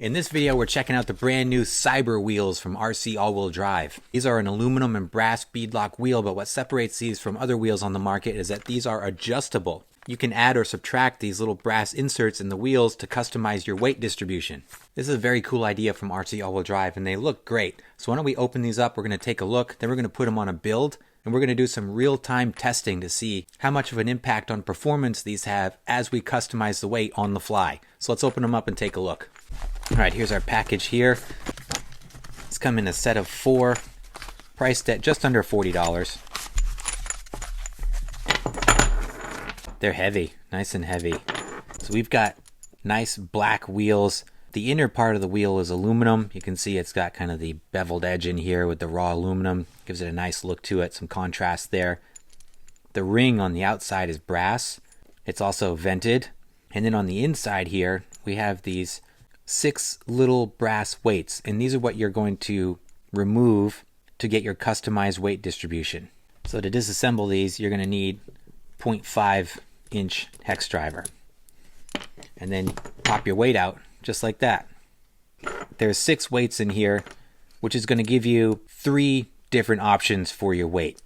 In this video, we're checking out the brand new CYBERWHEELZ from RC All-Wheel Drive. These are an aluminum and brass beadlock wheel, but what separates these from other wheels on the market is that these are adjustable. You can add or subtract these little brass inserts in the wheels to customize your weight distribution. This is a very cool idea from RC All-Wheel Drive, and they look great. So why don't we open these up, we're going to take a look, then we're going to put them on a build, and we're going to do some real-time testing to see how much of an impact on performance these have as we customize the weight on the fly. So let's open them up and take a look. Alright, here's our package here. It's come in a set of 4, priced at just under $40. They're heavy, nice and heavy. So we've got nice black wheels. The inner part of the wheel is aluminum. You can see it's got kind of the beveled edge in here with the raw aluminum. Gives it a nice look to it, some contrast there. The ring on the outside is brass. It's also vented. And then on the inside here, we have these 6 little brass weights, and these are what you're going to remove to get your customized weight distribution. So to disassemble these, you're going to need 0.5 inch hex driver, and then pop your weight out just like that. There's 6 weights in here, which is going to give you 3 different options for your weight.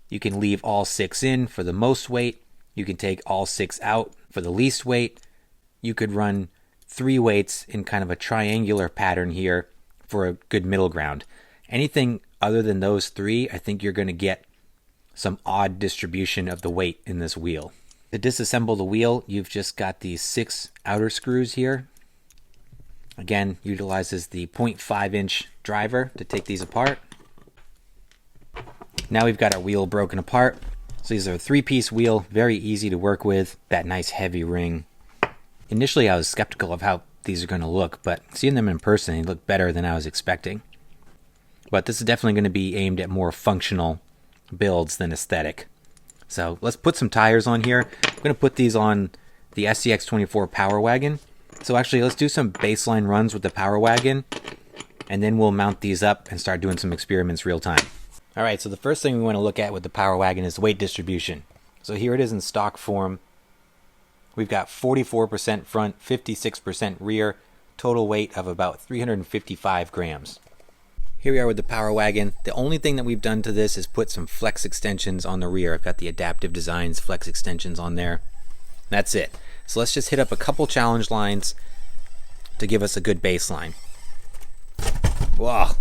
You can leave all 6 in for the most weight. You can take all 6 out for the least weight. You could run 3 weights in kind of a triangular pattern here for a good middle ground. Anything other than those 3, I think you're going to get some odd distribution of the weight in this wheel. To disassemble the wheel, you've just got these 6 outer screws here. Again, utilizes the 0.5 inch driver to take these apart. Now we've got our wheel broken apart. So these are a 3-piece wheel, very easy to work with. That nice heavy ring. Initially, I was skeptical of how these are going to look, but seeing them in person, they look better than I was expecting. But this is definitely going to be aimed at more functional builds than aesthetic. So let's put some tires on here. I'm going to put these on the SCX24 Power Wagon. So actually, let's do some baseline runs with the Power Wagon, and then we'll mount these up and start doing some experiments real time. All right, so the first thing we want to look at with the Power Wagon is weight distribution. So here it is in stock form. We've got 44% front, 56% rear, total weight of about 355 grams. Here we are with the Power Wagon. The only thing that we've done to this is put some flex extensions on the rear. I've got the Adaptive Designs flex extensions on there. That's it. So let's just hit up a couple challenge lines to give us a good baseline. Whoa.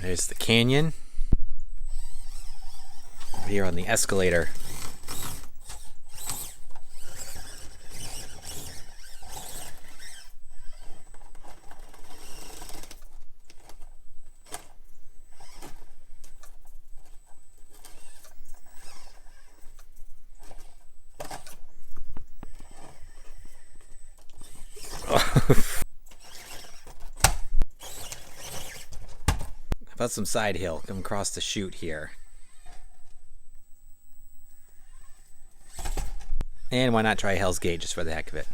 There's the canyon. Here on the escalator. About some side hill, come across the chute here. And why not try Hell's Gate just for the heck of it?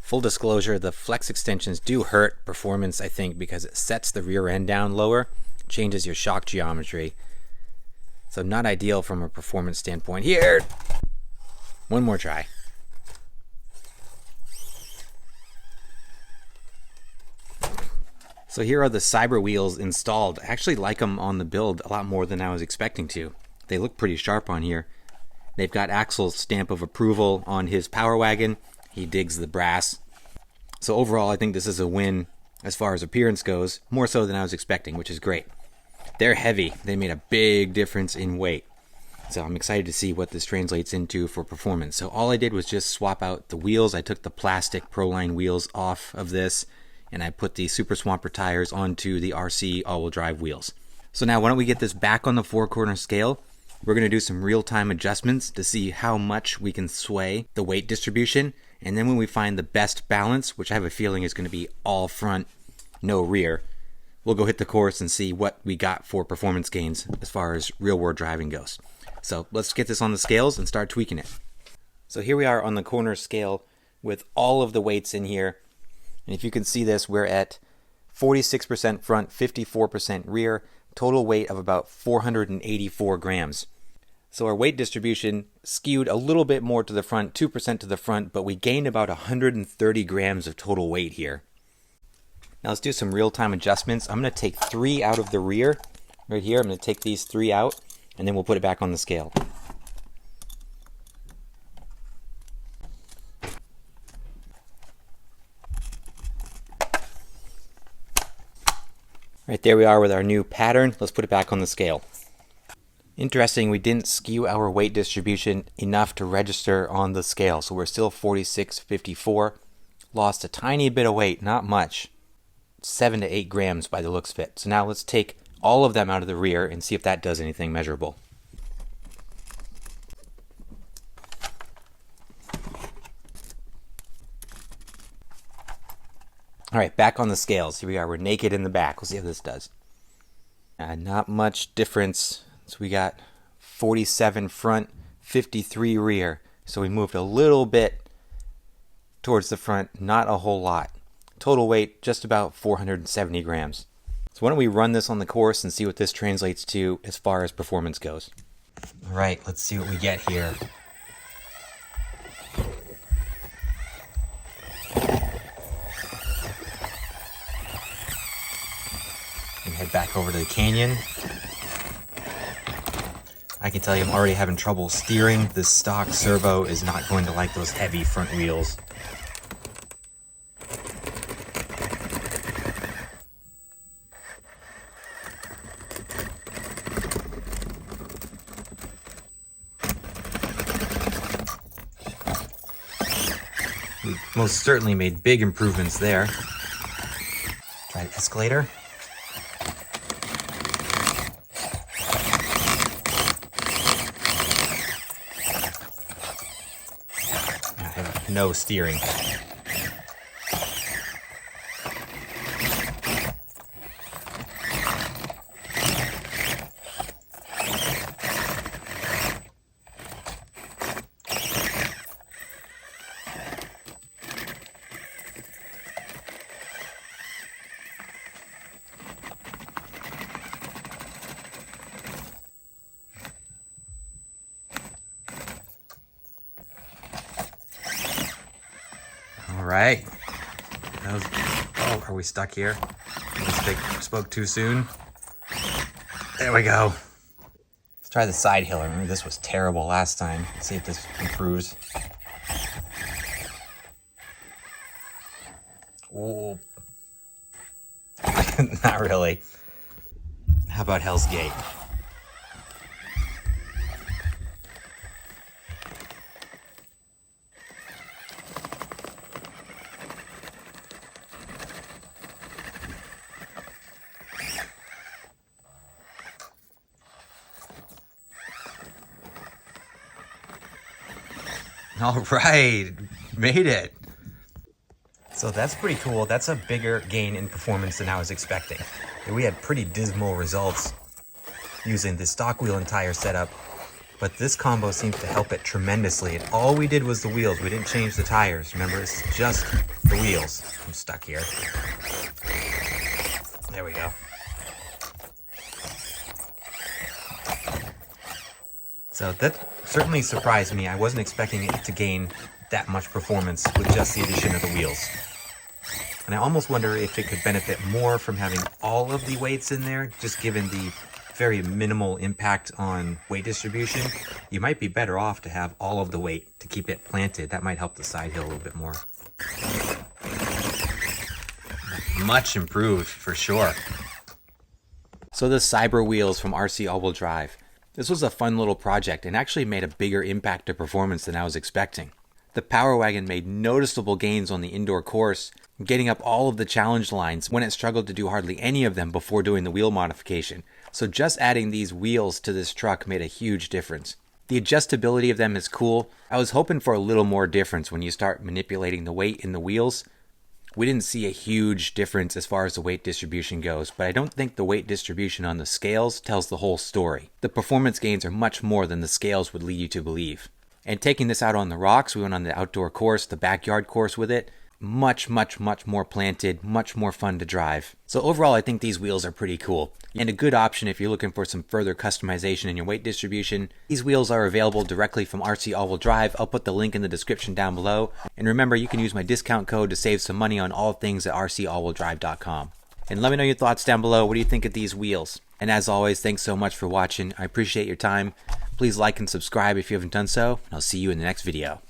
Full disclosure, the flex extensions do hurt performance, I think, because it sets the rear end down lower, changes your shock geometry. So not ideal from a performance standpoint. Here! One more try. So here are the CYBERWHEELZ installed. I actually like them on the build a lot more than I was expecting to. They look pretty sharp on here. They've got Axel's stamp of approval on his Power Wagon. He digs the brass. So overall, I think this is a win as far as appearance goes, more so than I was expecting, which is great. They're heavy. They made a big difference in weight. So I'm excited to see what this translates into for performance. So all I did was just swap out the wheels. I took the plastic Proline wheels off of this, and I put the Super Swamper tires onto the RC all-wheel drive wheels. So now why don't we get this back on the 4-corner scale. We're going to do some real-time adjustments to see how much we can sway the weight distribution. And then when we find the best balance, which I have a feeling is going to be all front, no rear, we'll go hit the course and see what we got for performance gains as far as real world driving goes. So let's get this on the scales and start tweaking it. So here we are on the corner scale with all of the weights in here. And if you can see this, we're at 46% front, 54% rear, total weight of about 484 grams. So our weight distribution skewed a little bit more to the front, 2% to the front, but we gained about 130 grams of total weight here. Now let's do some real-time adjustments. I'm going to take 3 out of the rear right here. I'm going to take these 3 out, and then we'll put it back on the scale. Right, there we are with our new pattern. Let's put it back on the scale. Interesting, we didn't skew our weight distribution enough to register on the scale, so we're still 46.54. Lost a tiny bit of weight, not much. 7 to 8 grams by the looks of it. So now let's take all of them out of the rear and see if that does anything measurable. All right, back on the scales. Here we are. We're naked in the back. We'll see how this does. Not much difference. So we got 47 front, 53 rear. So we moved a little bit towards the front, not a whole lot. Total weight, just about 470 grams. So why don't we run this on the course and see what this translates to as far as performance goes. All right, let's see what we get here. And head back over to the canyon. I can tell you I'm already having trouble steering. This stock servo is not going to like those heavy front wheels. We've most certainly made big improvements there. Try the escalator. No steering. Right. Oh, are we stuck here? Spoke too soon. There we go. Let's try the side hill. I remember this was terrible last time. Let's see if this improves. Oh. Not really. How about Hell's Gate? All right, made it. So that's pretty cool. That's a bigger gain in performance than I was expecting. We had pretty dismal results using the stock wheel and tire setup, but this combo seems to help it tremendously. And all we did was the wheels. We didn't change the tires. Remember, it's just the wheels. I'm stuck here. There we go. So that certainly surprised me. I wasn't expecting it to gain that much performance with just the addition of the wheels. And I almost wonder if it could benefit more from having all of the weights in there, just given the very minimal impact on weight distribution. You might be better off to have all of the weight to keep it planted. That might help the side hill a little bit more. Much improved for sure. So the CYBERWHEELZ from RC All-Wheel Drive. This was a fun little project and actually made a bigger impact to performance than I was expecting. The Power Wagon made noticeable gains on the indoor course, getting up all of the challenge lines when it struggled to do hardly any of them before doing the wheel modification. So just adding these wheels to this truck made a huge difference. The adjustability of them is cool. I was hoping for a little more difference when you start manipulating the weight in the wheels. We didn't see a huge difference as far as the weight distribution goes, but I don't think the weight distribution on the scales tells the whole story. The performance gains are much more than the scales would lead you to believe. And taking this out on the rocks, we went on the outdoor course, the backyard course with it. Much more planted, much more fun to drive. So overall, I think these wheels are pretty cool. And a good option if you're looking for some further customization in your weight distribution. These wheels are available directly from RC All-Wheel Drive. I'll put the link in the description down below. And remember, you can use my discount code to save some money on all things at rcallwheeldrive.com. And let me know your thoughts down below. What do you think of these wheels? And as always, thanks so much for watching. I appreciate your time. Please like and subscribe if you haven't done so. And I'll see you in the next video.